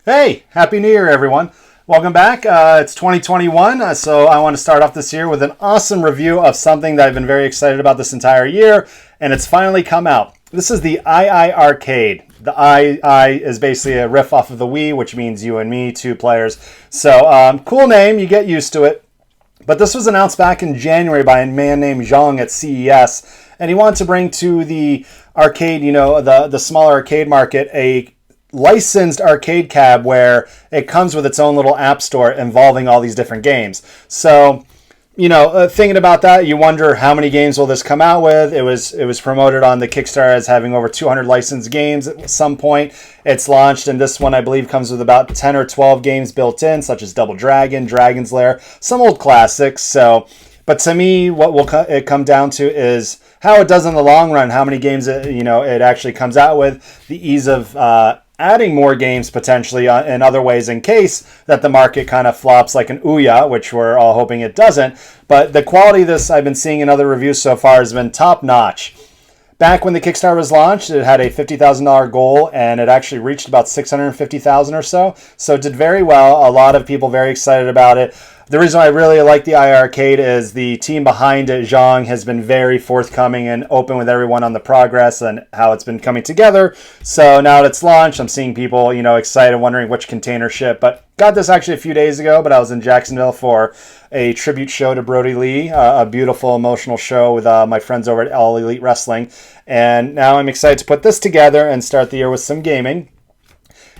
Hey, Happy New Year, everyone. Welcome back. It's 2021, so I want to start off this year with an awesome review of something that I've been very excited about this entire year, and it's finally come out. This is the iiRcade. The I is basically a riff off of the Wii, which means you and me, two players. So, cool name, you get used to it. But this was announced back in January by a man named Zhang at CES, and he wanted to bring to the arcade, the smaller arcade market, a licensed arcade cab where it comes with its own little app store involving all these different games. So, thinking about that, you wonder how many games will this come out with. It was promoted on the Kickstarter as having over 200 licensed games at some point. It's launched, and this one I believe comes with about 10 or 12 games built in, such as Double Dragon, Dragon's Lair, some old classics. So, but to me, what will it come down to is how it does in the long run, how many games it actually comes out with, the ease of adding more games potentially in other ways in case that the market kind of flops like an Ouya, which we're all hoping it doesn't. But the quality of this I've been seeing in other reviews so far has been top notch. Back when the Kickstarter was launched, it had a $50,000 goal, and it actually reached about $650,000 or so. So it did very well. A lot of people very excited about it. The reason I really like the iiRcade is the team behind it, Zhang, has been very forthcoming and open with everyone on the progress and how it's been coming together. So now that it's launched, I'm seeing people, excited, wondering which container ship. But got this actually a few days ago, but I was in Jacksonville for a tribute show to Brody Lee, a beautiful, emotional show with my friends over at All Elite Wrestling. And now I'm excited to put this together and start the year with some gaming.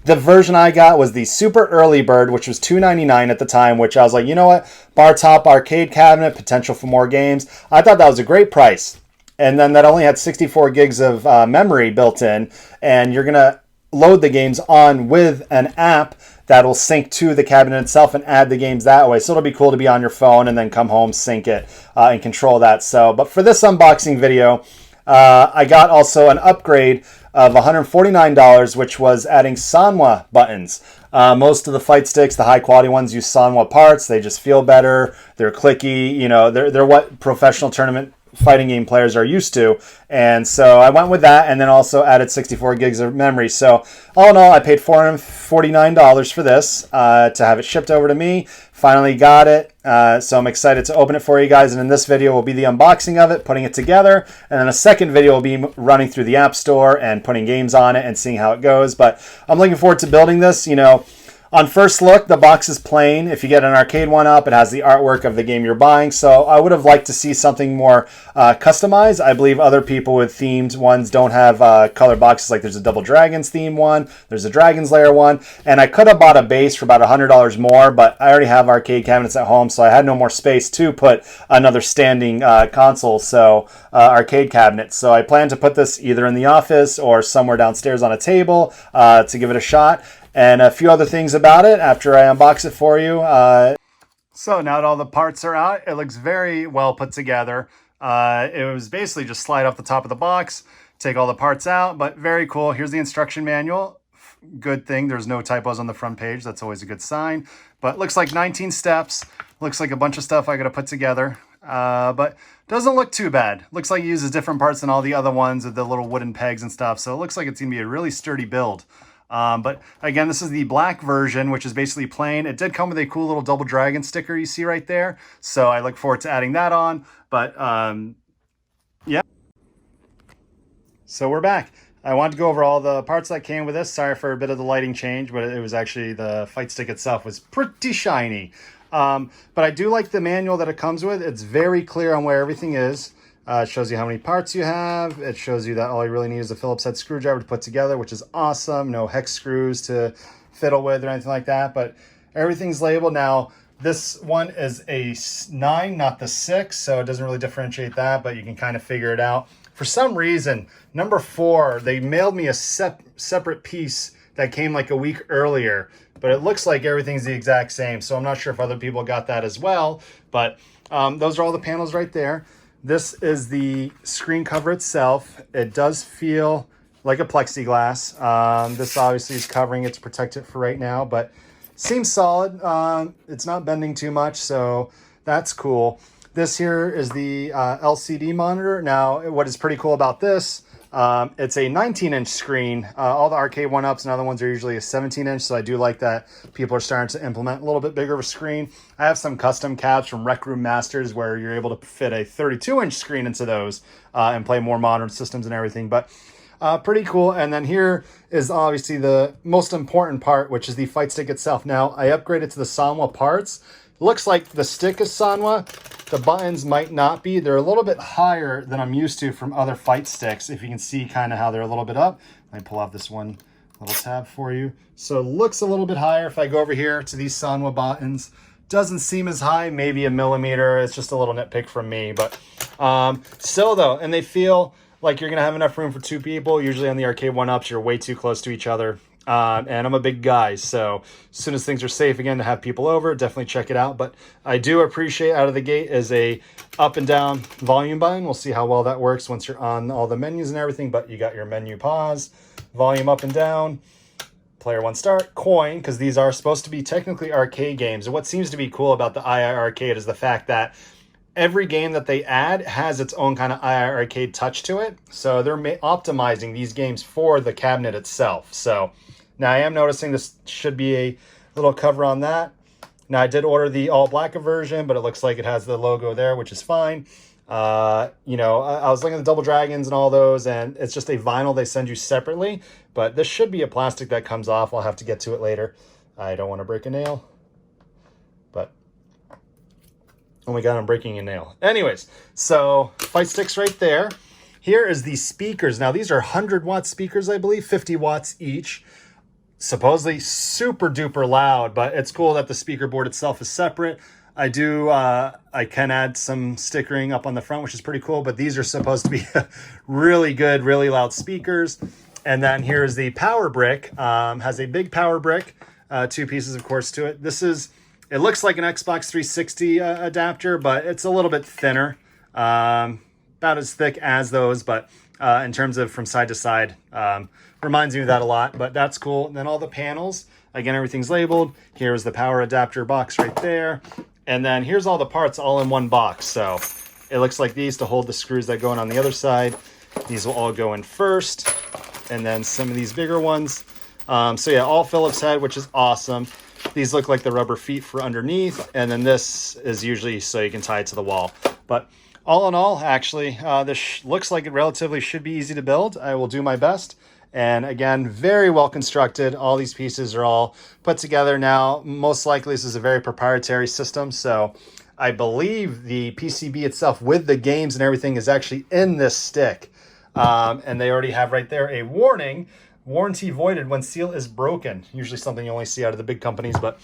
The version I got was the super early bird, which was $2.99 at the time, which I was like, you know what? Bartop arcade cabinet, potential for more games. I thought that was a great price. And then that only had 64 gigs of memory built in, and you're going to load the games on with an app that'll sync to the cabinet itself and add the games that way. So it'll be cool to be on your phone and then come home, sync it, and control that. So, but for this unboxing video, I got also an upgrade of $149, which was adding Sanwa buttons. Most of the fight sticks, the high quality ones, use Sanwa parts. They just feel better. They're clicky. They're what professional tournament fighting game players are used to. And so I went with that, and then also added 64 gigs of memory. So all in all, I paid $449 for this to have it shipped over to me. Finally got it. So I'm excited to open it for you guys. And in this video will be the unboxing of it, putting it together. And then a second video will be running through the App Store and putting games on it and seeing how it goes. But I'm looking forward to building this. On first look, the box is plain. If you get an arcade one up, it has the artwork of the game you're buying. So I would have liked to see something more customized. I believe other people with themed ones don't have color boxes. Like there's a Double Dragons theme one, there's a Dragon's Lair one, and I could have bought a base for about $100 more, but I already have arcade cabinets at home, so I had no more space to put another standing console, arcade cabinet. So I plan to put this either in the office or somewhere downstairs on a table to give it a shot. And a few other things about it after I unbox it for you. So now that all the parts are out, it looks very well put together. It was basically just slide off the top of the box, take all the parts out, but very cool. Here's the instruction manual. Good thing there's no typos on the front page. That's always a good sign. But it looks like 19 steps. Looks like a bunch of stuff I got to put together. But doesn't look too bad. Looks like it uses different parts than all the other ones with the little wooden pegs and stuff. So it looks like it's going to be a really sturdy build. But again, this is the black version, which is basically plain. It did come with a cool little Double Dragon sticker you see right there. So I look forward to adding that on. But yeah. So we're back. I wanted to go over all the parts that came with this. Sorry for a bit of the lighting change, but it was actually the fight stick itself was pretty shiny. But I do like the manual that it comes with. It's very clear on where everything is. It shows you how many parts you have. It shows you that all you really need is a Phillips head screwdriver to put together, which is awesome. No hex screws to fiddle with or anything like that, but everything's labeled. Now, this one is a 9, not the 6, so it doesn't really differentiate that, but you can kind of figure it out. For some reason, number 4, they mailed me a separate piece that came like a week earlier, but it looks like everything's the exact same, so I'm not sure if other people got that as well, but those are all the panels right there. This is the screen cover itself. It does feel like a plexiglass. This obviously is covering it to protect it for right now, but seems solid. It's not bending too much, so that's cool. This here is the LCD monitor. Now, what is pretty cool about this, It's a 19-inch screen. All the arcade 1-ups and other ones are usually a 17-inch, so I do like that people are starting to implement a little bit bigger of a screen. I have some custom cabs from Rec Room Masters where you're able to fit a 32-inch screen into those and play more modern systems and everything, but pretty cool. And then here is obviously the most important part, which is the fight stick itself. Now, I upgraded to the Sanwa parts. Looks like the stick is Sanwa. The buttons might not be. They're a little bit higher than I'm used to from other fight sticks. If you can see kind of how they're a little bit up. Let me pull out this one little tab for you. So it looks a little bit higher. If I go over here to these Sanwa buttons, doesn't seem as high, maybe a millimeter. It's just a little nitpick from me. But still though, and they feel like you're going to have enough room for two people. Usually on the arcade 1-ups, you're way too close to each other. And I'm a big guy, so as soon as things are safe again to have people over, definitely check it out. But I do appreciate out of the gate is a up and down volume button. We'll see how well that works once you're on all the menus and everything, but you got your menu pause, volume up and down, player one start, coin, because these are supposed to be technically arcade games. And what seems to be cool about the iiRcade is the fact that every game that they add has its own kind of iiRcade touch to it. So they're optimizing these games for the cabinet itself. So now I am noticing this should be a little cover on that. Now I did order the all black version, but it looks like it has the logo there, which is fine. You know, I was looking at the Double Dragons and all those, and it's just a vinyl they send you separately. But this should be a plastic that comes off. I'll have to get to it later. I don't want to break a nail. But oh my God, I'm breaking a nail. Anyways, so fight sticks right there. Here is the speakers. Now these are 100-watt speakers, I believe, 50 watts each. Supposedly super duper loud, but it's cool that the speaker board itself is separate. I can add some stickering up on the front, which is pretty cool, but these are supposed to be really good, really loud speakers. And then here's the power brick. Has a big power brick, 2 pieces, of course, to it. It looks like an Xbox 360 adapter, but it's a little bit thinner, about as thick as those, but in terms of from side to side, reminds me of that a lot, but that's cool. And then all the panels, again, everything's labeled. Here's the power adapter box right there. And then here's all the parts all in one box. So it looks like these to hold the screws that go in on the other side. These will all go in first. And then some of these bigger ones. So yeah, all Phillips head, which is awesome. These look like the rubber feet for underneath. And then this is usually so you can tie it to the wall. But all in all, actually, this looks like it relatively should be easy to build. I will do my best. And again, very well constructed. All these pieces are all put together now. Most likely this is a very proprietary system. So I believe the PCB itself with the games and everything is actually in this stick. And they already have right there a warning, warranty voided when seal is broken. Usually something you only see out of the big companies, but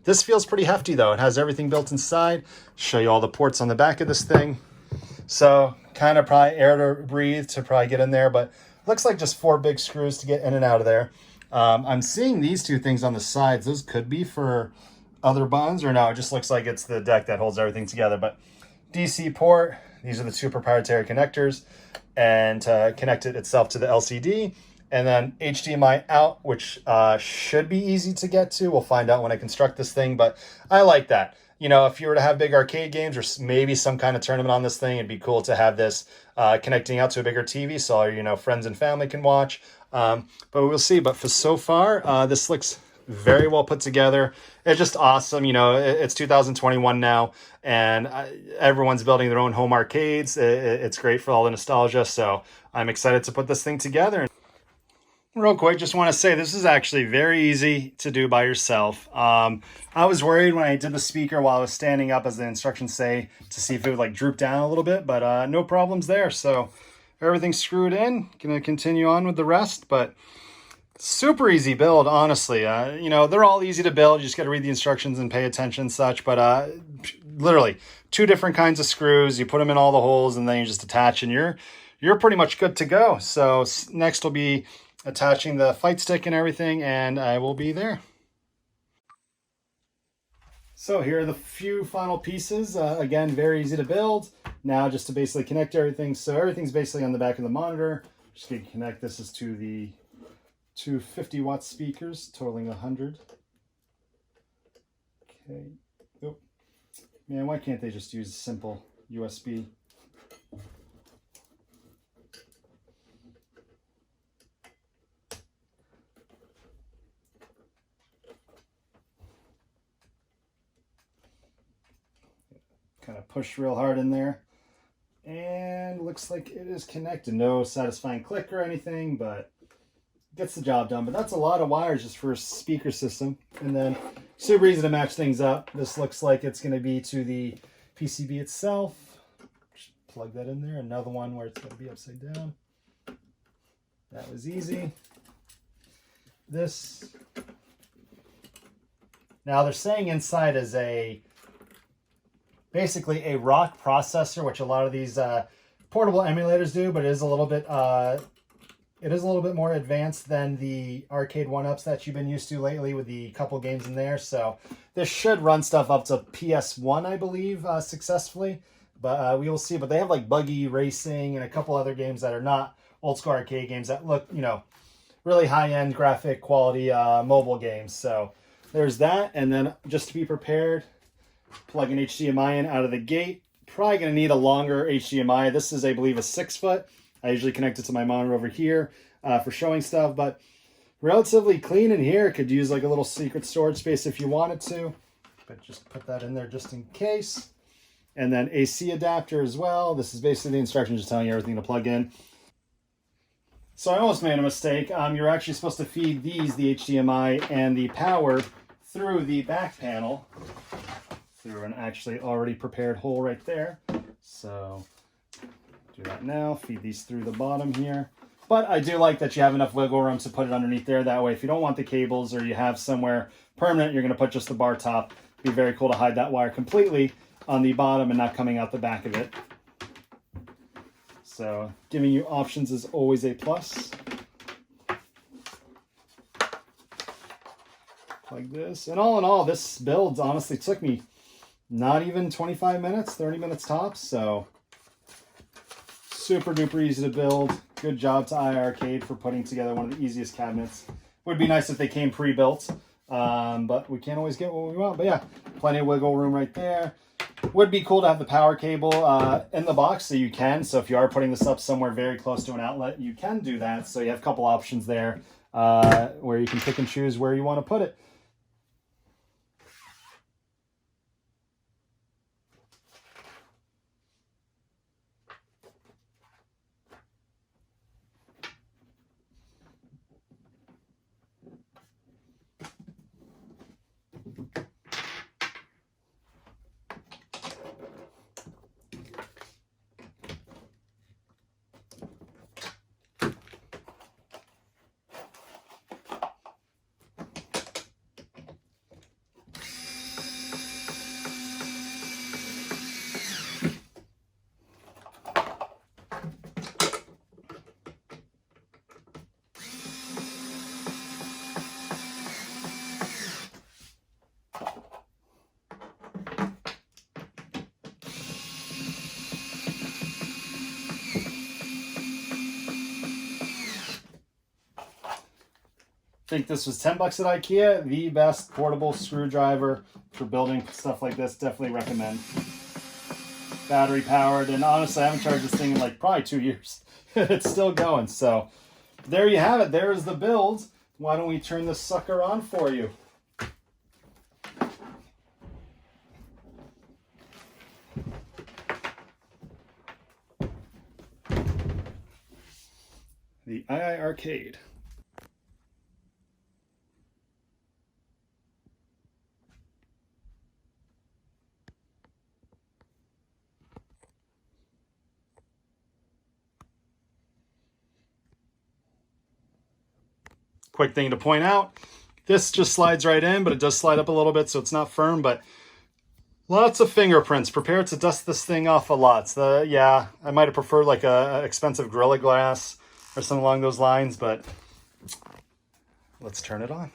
this feels pretty hefty though. It has everything built inside. Show you all the ports on the back of this thing. So kind of probably air to breathe to probably get in there, but looks like just 4 big screws to get in and out of there. I'm seeing these 2 things on the sides. Those could be for other buttons, or no, it just looks like it's the deck that holds everything together. But DC port, these are the 2 proprietary connectors, and to connect it itself to the LCD. And then HDMI out, which should be easy to get to. We'll find out when I construct this thing, but I like that. You know, if you were to have big arcade games or maybe some kind of tournament on this thing, it'd be cool to have this connecting out to a bigger TV so all your, friends and family can watch. But we'll see. But for so far, this looks very well put together. It's just awesome. It's 2021 now, and everyone's building their own home arcades. It's great for all the nostalgia. So I'm excited to put this thing together. Real quick, just want to say this is actually very easy to do by yourself. I was worried when I did the speaker while I was standing up, as the instructions say, to see if it would droop down a little bit, but no problems there. So everything's screwed in. Gonna continue on with the rest, but super easy build, honestly. They're all easy to build. You just got to read the instructions and pay attention and such, but literally 2 different kinds of screws. You put them in all the holes and then you just attach, and you're pretty much good to go. So next will be attaching the fight stick and everything, and I will be there. So here are the few final pieces. Again, very easy to build. Now just to basically connect everything. So everything's basically on the back of the monitor. Just going to connect this is to the 2 50-watt speakers, totaling 100. Okay. Oh, man, why can't they just use simple USB? kind of push real hard in there. And looks like it is connected. No satisfying click or anything, but gets the job done. But that's a lot of wires just for a speaker system. And then super easy to match things up. This looks like it's going to be to the PCB itself. Just plug that in there. Another one where it's going to be upside down. That was easy. This. Now they're saying inside is basically a rock processor, which a lot of these portable emulators do, but it is a little bit more advanced than the arcade one-ups that you've been used to lately with the couple games in there. So this should run stuff up to PS1, I believe, successfully. But we will see. But they have like Buggy Racing and a couple other games that are not old school arcade games that look, you know, really high-end graphic quality mobile games. So there's that. And then just to be prepared, plug an HDMI in out of the gate. Probably going to need a longer HDMI. This is, I believe, a 6-foot. I usually connect it to my monitor over here for showing stuff, but relatively clean in here. Could use like a little secret storage space if you wanted to, but just put that in there just in case. And then AC adapter as well. This is basically the instructions just telling you everything to plug in. So I almost made a mistake. You're actually supposed to feed these, the HDMI and the power, through the back panel, through an actually already prepared hole right there. So do that now, feed these through the bottom here. But I do like that you have enough wiggle room to put it underneath there. That way, if you don't want the cables or you have somewhere permanent, you're going to put just the bar top. It'd be very cool to hide that wire completely on the bottom and not coming out the back of it. So giving you options is always a plus. Like this. And all in all, this build honestly took me not even 25 minutes, 30 minutes tops. So super duper easy to build. Good job to iiRcade for putting together one of the easiest cabinets. Would be nice if they came pre-built, but we can't always get what we want. But yeah, plenty of wiggle room right there. Would be cool to have the power cable in the box, so you can. So if you are putting this up somewhere very close to an outlet, you can do that. So you have a couple options there where you can pick and choose where you want to put it. I think this was 10 bucks at IKEA. The best portable screwdriver for building stuff like this. Definitely recommend. Battery powered, and honestly, I haven't charged this thing in like probably 2 years. It's still going. So there you have it. There's the build. Why don't we turn this sucker on for you? The iiRcade. Quick thing to point out, this just slides right in, but it does slide up a little bit, so it's not firm, but lots of fingerprints. Prepare to dust this thing off a lot. So, yeah, I might have preferred like a expensive Gorilla Glass or something along those lines, but let's turn it on.